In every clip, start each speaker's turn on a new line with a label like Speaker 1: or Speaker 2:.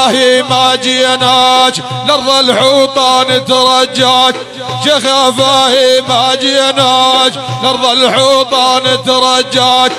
Speaker 1: فاهي ما جيناك لأرض الحوطان ترجاك شيخ فاهي ما جيناك لأرض الحوطان ترجاك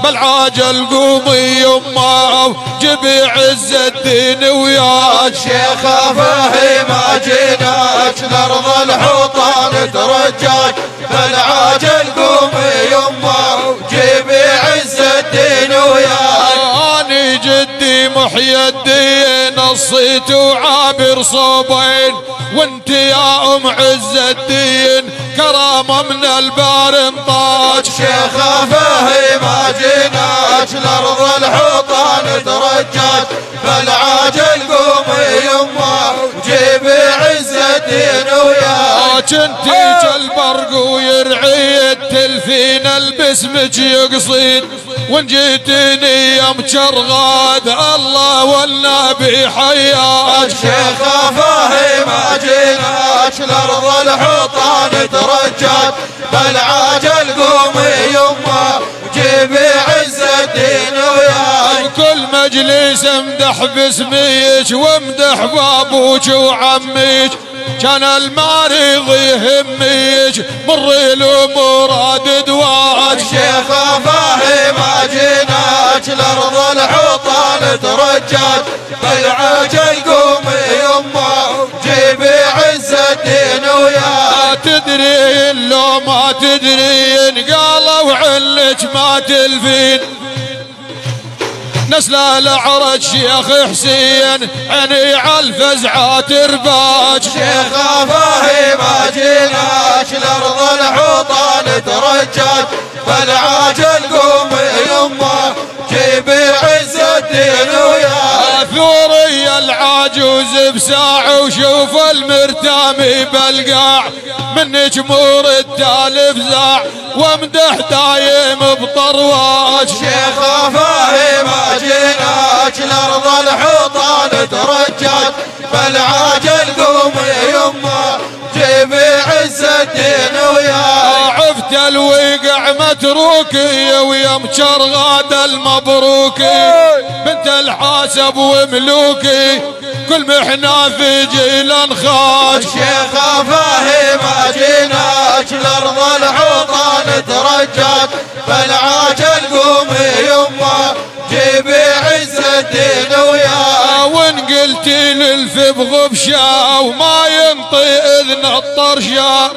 Speaker 1: بالعاجل قومي يمه جبي عز الدين وياك
Speaker 2: شيخ فاهي ما جيناك لأرض الحوطان ترجاك بالعاجل قومي يمه جبي عز الدين وياك.
Speaker 1: اني جدي محي الدين الصيت وعابر صوبين وانت يا ام عز الدين كرامه من البار انطاج.
Speaker 2: شيخ فاهي ما جيناك لأرض الحوطان ترجاك بالعاجل قومي يمه جيبي عز الدين وياك.
Speaker 1: انتي البرق ويرعي التلفين البسمك يقصيد وان جيتني يا مشرغاد الله والنبي حياك.
Speaker 2: شيخ فاهي ما جيناك لأرض الحوطان ترجاك بالعاجل قومي يمه جيبي عز الدين وياك.
Speaker 1: كل مجلس امدح باسميك وامدح بابوك وعميك كان المريض يهميك مري له مراد دواك.
Speaker 2: شيخ فاهي ما جيناك لأرض الحوطان ترجاك بالعاجل قومي يمه جيبي عز الدين وياك.
Speaker 1: تدرين لو ما تدرين قالوا علك ما تلفين نسل الأعرج شيخ حسين عيني عالفزعة ترباج.
Speaker 2: شيخ فاهي ما جيناك لأرض الحوطان ترجاك بالعاجل قومي يمه جيبي عز الدين وياك.
Speaker 1: ثوري العاجوز بساعة وشوف المرتامي بالقاع من جمهور التالف زاع وامدح دايم بطرواج.
Speaker 2: شيخ فاهي ما جيناك لأرض الحوطان ترجاك بالعاجل قومي يمه جيبي عز الدين وياك.
Speaker 1: عفت الوقع متروكي ويا مشرغاد المبروكي بنت الحاسب وملوكي كل محنا في جيلان خاش.
Speaker 2: شيخ فاهي ما جيناك لأرض الحوطان ترجاك بالعاجل قومي يمه جيبي عز الدين وياك.
Speaker 1: وان قلتي للف بغبشة وما ينطي اذن الطرشة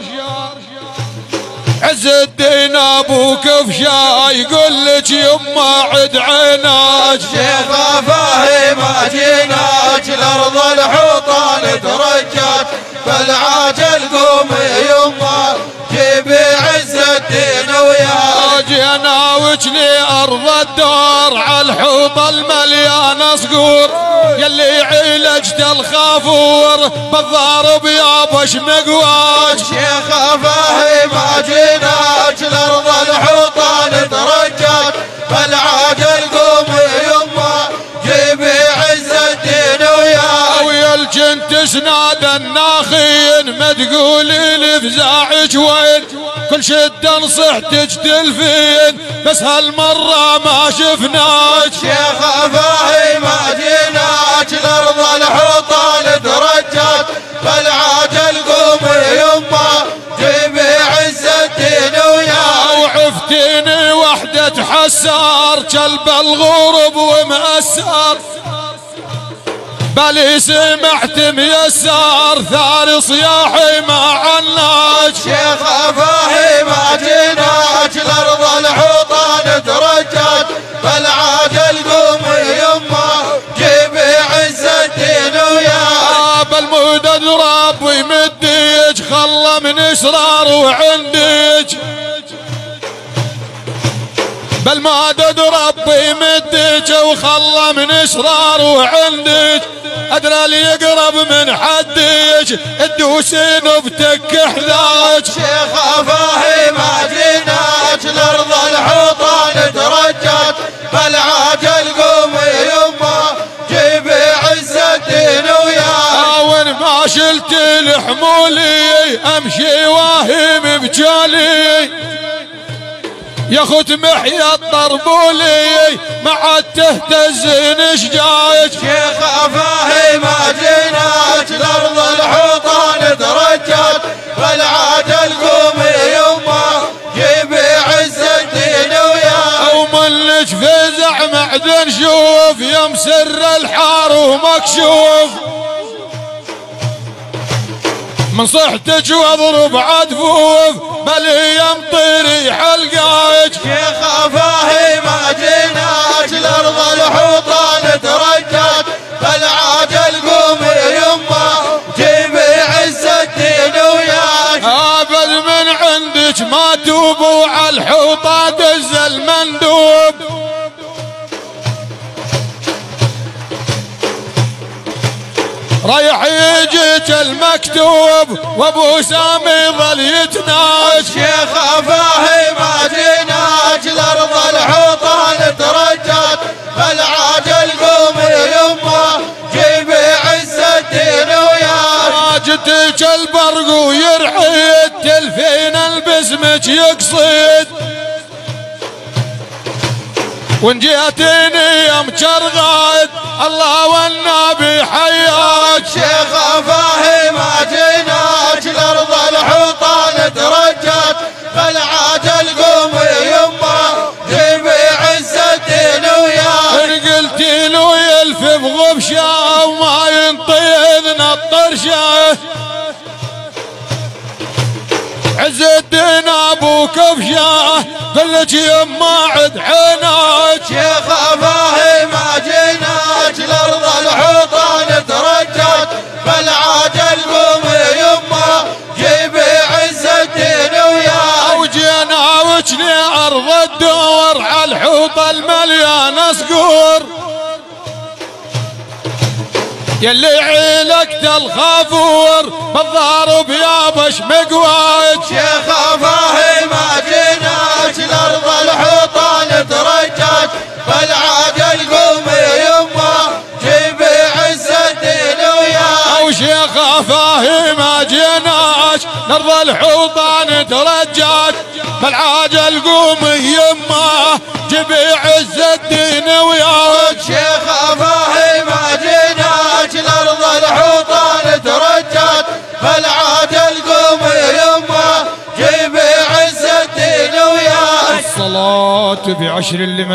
Speaker 1: عز الدين ابو كفشة يقول لك يما عد عيناك.
Speaker 2: شيخ فاهي ما جيناك لأرض الحوطان ترجاك بالعاجل قومي يمه جيبي عز الدين وياك.
Speaker 1: جينا وجني ارض الدار عالحوط المليان صقور يلي عيلجت الخافور بالضارب يا بش مقواج.
Speaker 2: شيخ فاهي ما جيناك لأرض الحوطان ترجاك بالعاجل قومي يمه جيبي عز الدين وياك.
Speaker 1: ويا الجنت سناد الناخين ما تقولي لفزاعك وين كل شدة نصحتك تلفين بس هالمرة ما شفناك.
Speaker 2: شيخ فاهي ما جيناك لأرض الحوطان ترجاك بالعاجل قومي يمه جيبي عز الدين وياك.
Speaker 1: وعفتيني وحدة حسار كلب الغرب ومأسر بالي سمعت ميسار ثار صياحي ما عناك.
Speaker 2: شيخ فاهي ما جيناك لأرض الحوطان ترجاك بالعاجل قومي يمه جيبي عز الدين وياك.
Speaker 1: بالمدد ربي مديك خلى من اسرار وعندك بالمدد ربي مديك وخلى من اسرار وعندك ادرى اللي يقرب من حدك الدوسين بتك حذاك.
Speaker 2: شيخ فاهي ما جيناك لأرض الحوطان ترجاك بالعاجل قومي يمه جيبي عز الدين وياك.
Speaker 1: وين ما شلت الحمولي امشي واهم بجالي يا خت محيط طربولي ما عاد تهتزين شجايج.
Speaker 2: شيخ افاهي ما جيناك لارض الحوطان درجات، فالعاجل قومي يمه جيبي عز الدين وياك.
Speaker 1: ومنك فزع معدن شوف يا مسر الحار ومكشوف، من صحتك واضرب عدفوف بل يمطي ريح القايج.
Speaker 2: شيخ افاهي ما جيناك لارض الحوطان درجات، فالعاجل قومي يمه جيبي عز الدين وياك.
Speaker 1: ابد من عندك ما توبوا على الحوطه دز المندوب، رايح يجيك المكتوب وابو سامي ظل يتناج.
Speaker 2: شيخ افاهي ما جيناك لارض الحوطان درجات، فالعاجل قومي يمه جيبي عز الدين وياك.
Speaker 1: جتك البرق ويرحيد تلفين البسمك يقصيد، وان جيتني يا مشرغايد الله والنبي حياك.
Speaker 2: شيخ افاهي ما جيناك لارض الحوطان درجات، فالعاجل قومي يمه جيبي عز الدين وياك.
Speaker 1: ان قلتي له يلف بغبشه وما ينطي اذن الطرشه، عز الدين ابو كفشه قلت يما عد عيناك.
Speaker 2: شيخ افاهي ما جيناك لارض الحوطان درجات، فالعاجل قومي يمه جيبي عز الدين وياك.
Speaker 1: وجينا وجني ارض الدور على الحوطه المليانه صقور، يلي عيلك الخافور بالضارب يا بش مقواج.
Speaker 2: شيخ افاهي ما جيناك لارض الحوطان درجات، فالعاجل قومي يمه جيبي عز الدين وياك.
Speaker 1: وشيخ افاهي ما جيناك لارض الحوطان درجات، فالعاجل قومي يمه جيبي عز الدين وياك.
Speaker 2: شيخ افاهي ما جيناك لارض الحوطان درجات، فالعاجل قومي يمه جيبي عز الدين وياك.
Speaker 1: الصلاة بعشر لمن